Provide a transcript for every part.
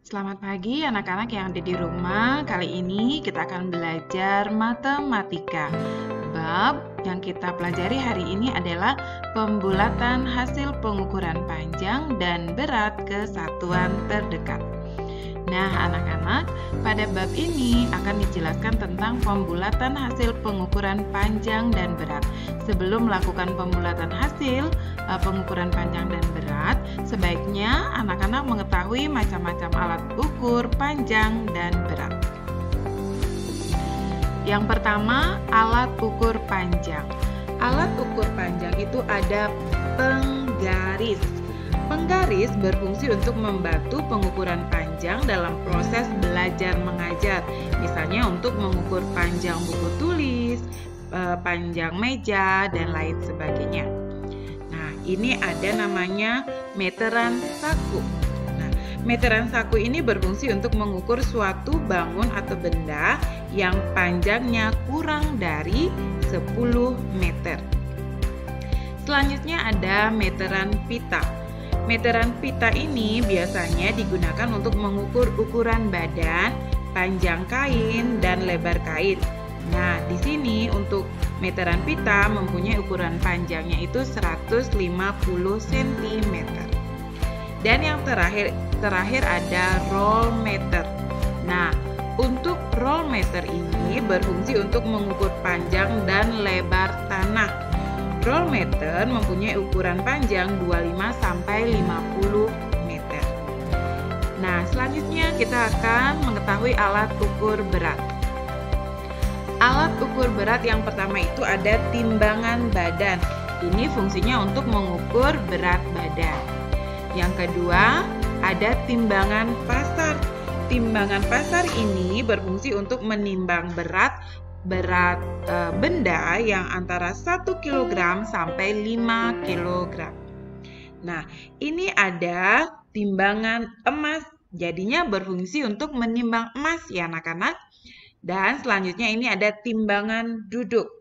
Selamat pagi anak-anak yang ada di rumah. Kali ini kita akan belajar matematika. Bab yang kita pelajari hari ini adalah pembulatan hasil pengukuran panjang dan berat ke satuan terdekat. Nah, anak-anak, pada bab ini akan dijelaskan tentang pembulatan hasil pengukuran panjang dan berat. Sebelum melakukan pembulatan hasil pengukuran panjang dan berat, sebaiknya anak-anak mengetahui macam-macam alat ukur panjang dan berat. Yang pertama, alat ukur panjang. Alat ukur panjang itu ada penggaris. Penggaris berfungsi untuk membantu pengukuran panjang dalam proses belajar mengajar. Misalnya untuk mengukur panjang buku tulis, panjang meja, dan lain sebagainya. Nah, ini ada namanya meteran saku. Nah, meteran saku ini berfungsi untuk mengukur suatu bangun atau benda yang panjangnya kurang dari 10 meter. Selanjutnya ada meteran pita. Meteran pita ini biasanya digunakan untuk mengukur ukuran badan, panjang kain, dan lebar kain. Nah, di sini untuk meteran pita mempunyai ukuran panjangnya itu 150 cm. Dan yang terakhir ada roll meter. Nah, untuk roll meter ini berfungsi untuk mengukur panjang dan lebar tanah. Roll meter mempunyai ukuran panjang 25 sampai 50 meter. Nah, selanjutnya kita akan mengetahui alat ukur berat. Alat ukur berat yang pertama itu ada timbangan badan. Ini fungsinya untuk mengukur berat badan. Yang kedua, ada timbangan pasar. Timbangan pasar ini berfungsi untuk menimbang berat benda yang antara 1 kg sampai 5 kg. Nah, ini ada timbangan emas. Jadinya berfungsi untuk menimbang emas ya anak-anak. Dan selanjutnya ini ada timbangan duduk.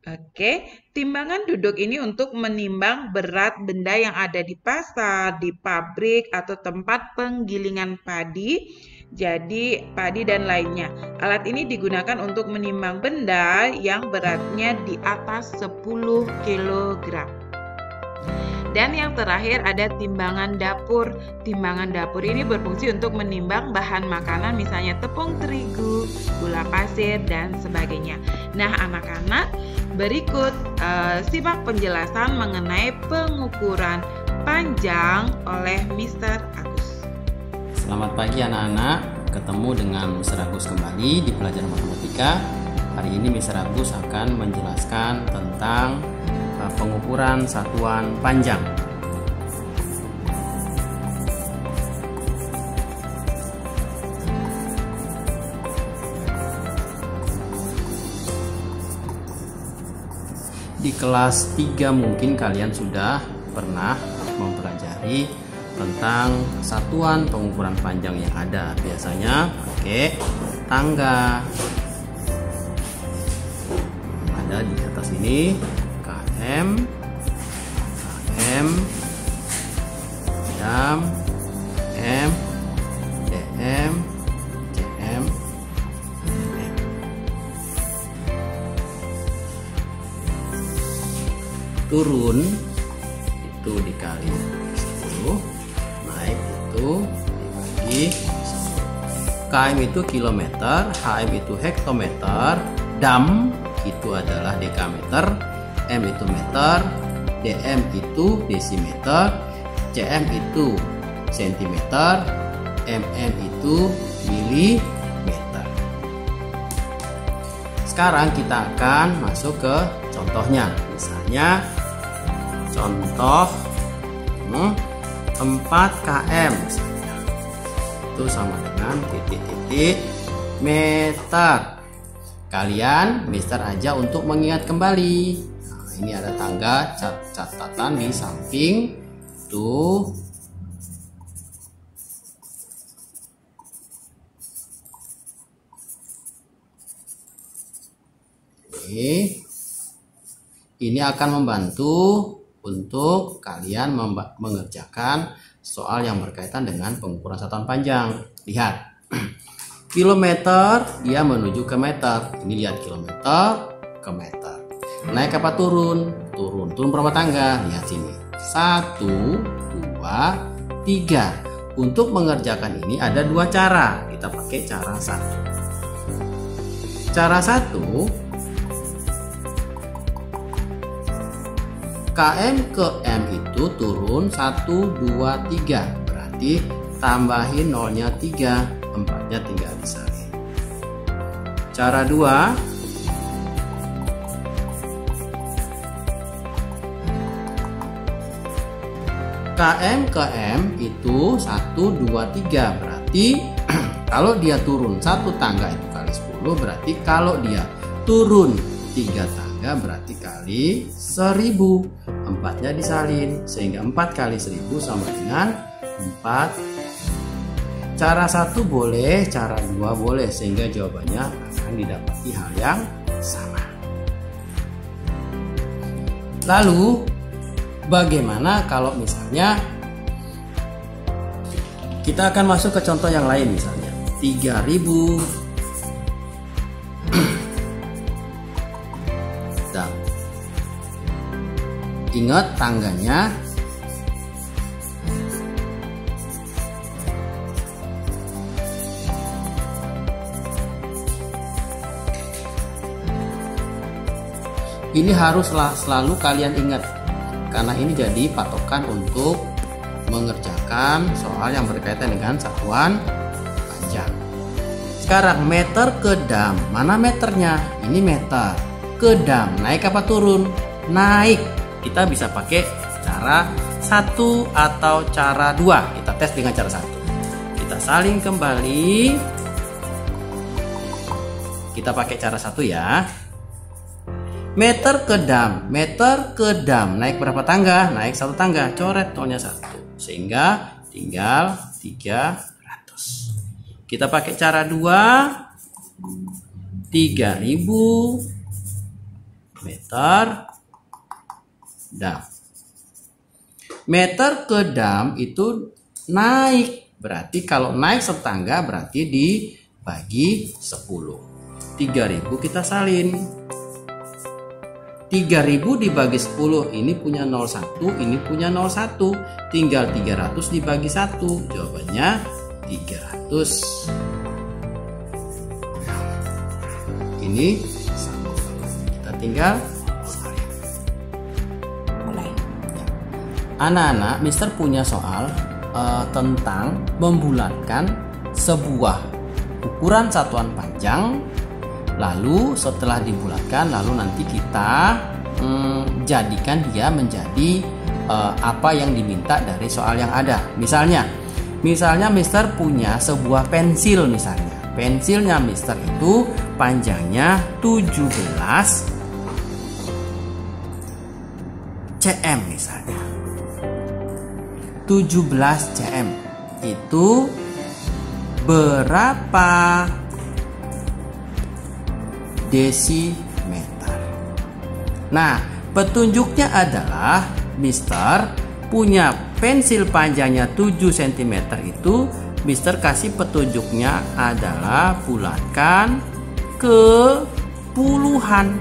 Oke, timbangan duduk ini untuk menimbang berat benda yang ada di pasar, di pabrik, atau tempat penggilingan padi, dan lainnya. Alat ini digunakan untuk menimbang benda yang beratnya di atas 10 kg. Dan yang terakhir ada timbangan dapur. Timbangan dapur ini berfungsi untuk menimbang bahan makanan, misalnya tepung terigu, gula pasir, dan sebagainya. Nah, anak-anak, berikut simak penjelasan mengenai pengukuran panjang oleh Mr. Agus. Selamat pagi anak-anak, ketemu dengan Mr. Agus kembali di pelajaran matematika. Hari ini Mr. Agus akan menjelaskan tentang pengukuran satuan panjang. Di kelas 3 mungkin kalian sudah pernah mempelajari tentang satuan pengukuran panjang yang ada. Biasanya pakai tangga. Ada di atas ini km, jam, m, cm, cm, m. Turun itu dikali 10, naik itu dibagi 10. Km itu kilometer, hm itu hektometer, dam itu adalah dekameter, m itu meter, dm itu desimeter, cm itu sentimeter, mm itu milimeter. Sekarang kita akan masuk ke contohnya. Misalnya contoh 4 km itu sama dengan titik-titik meter. Kalian Mister aja untuk mengingat kembali. Nah, ini ada tangga catatan di samping tuh. Ini akan membantu untuk kalian mengerjakan soal yang berkaitan dengan pengukuran satuan panjang. Lihat, kilometer dia menuju ke meter. Ini lihat kilometer ke meter. Naik apa turun? Turun berapa tangga? Lihat sini. 1, 2, 3. Untuk mengerjakan ini ada dua cara. Kita pakai cara 1. Cara 1, KM ke M itu turun 1, 2, 3. Berarti tambahin nolnya 3, 4-nya tinggal disalin. Cara 2, KM ke M itu 1, 2, 3. Berarti kalau dia turun 1 tangga itu kali 10, berarti kalau dia turun 3 tangga berarti kali 1000. 4-nya disalin, sehingga 4 kali 1000 sama dengan 4. Cara 1 boleh, cara 2 boleh, sehingga jawabannya akan didapati hal yang sama. Lalu bagaimana kalau misalnya kita akan masuk ke contoh yang lain, misalnya 3000. Ingat tangganya ini haruslah selalu kalian ingat, karena ini jadi patokan untuk mengerjakan soal yang berkaitan dengan satuan panjang. Sekarang meter ke dam, mana meternya? Ini meter. Ke dam, naik apa turun? Naik. Kita bisa pakai cara 1 atau cara 2. Kita tes dengan cara 1. Kita salin kembali. Kita pakai cara 1 ya. Meter ke dam, naik berapa tangga? Naik 1 tangga, coret nolnya 1, sehingga tinggal 300. Kita pakai cara 2. 3000 meter dam. Meter ke dam itu naik, berarti kalau naik setangga berarti dibagi 10. 3000 kita salin. 3000 dibagi 10, ini punya 01, ini punya 01. Tinggal 300 dibagi 1, jawabannya 300. Ini sama. Kita tinggal anak-anak, Mister punya soal tentang membulatkan sebuah ukuran satuan panjang. Lalu setelah dibulatkan, lalu nanti kita jadikan dia menjadi apa yang diminta dari soal yang ada. Misalnya Mister punya sebuah pensil misalnya. Pensilnya Mister itu panjangnya 17 cm misalnya. 17 cm itu berapa desimeter? Nah, petunjuknya adalah Mister punya pensil panjangnya 7 cm itu, Mister kasih petunjuknya adalah bulatkan ke puluhan.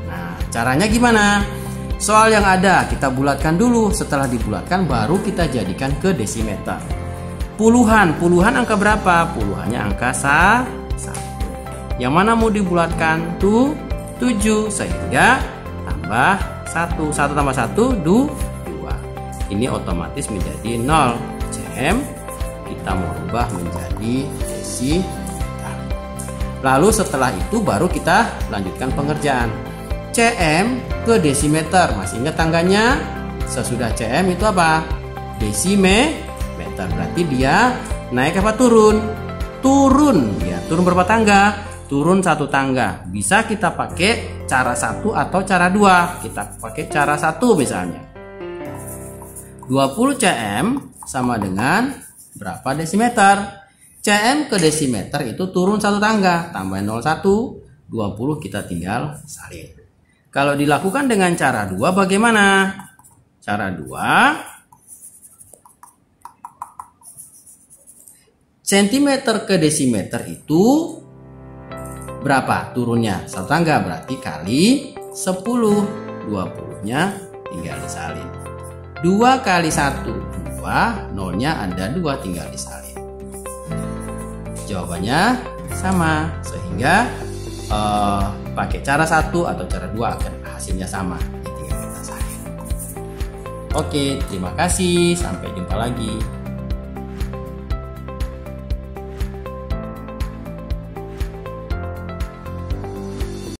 Nah, caranya gimana? Soal yang ada kita bulatkan dulu, setelah dibulatkan baru kita jadikan ke desimeter. Puluhan angka berapa? Puluhannya angka 1. Yang mana mau dibulatkan? Tuh 7, sehingga tambah 1. 1 tambah 1 2. Ini otomatis menjadi 0 cm. Kita mau rubah menjadi desimeter. Lalu setelah itu baru kita lanjutkan pengerjaan. cm ke desimeter. Masih ingat tangganya? Sesudah cm itu apa? Desimeter. Berarti dia naik apa turun? Turun. Ya, turun berapa tangga? Turun 1 tangga. Bisa kita pakai cara 1 atau cara 2. Kita pakai cara 1 misalnya. 20 cm sama dengan berapa desimeter? cm ke desimeter itu turun 1 tangga. Tambahin 01, 20 kita tinggal salin. Kalau dilakukan dengan cara 2 bagaimana? Cara 2, sentimeter ke desimeter itu berapa turunnya? Satu tangga berarti kali 10. 20-nya tinggal disalin. 2 kali 1, 2. Nolnya ada 2 tinggal disalin. Jawabannya sama. Sehingga pakai cara 1 atau cara 2 akan hasilnya sama. Tinggal kita salin. Oke, terima kasih. Sampai jumpa lagi.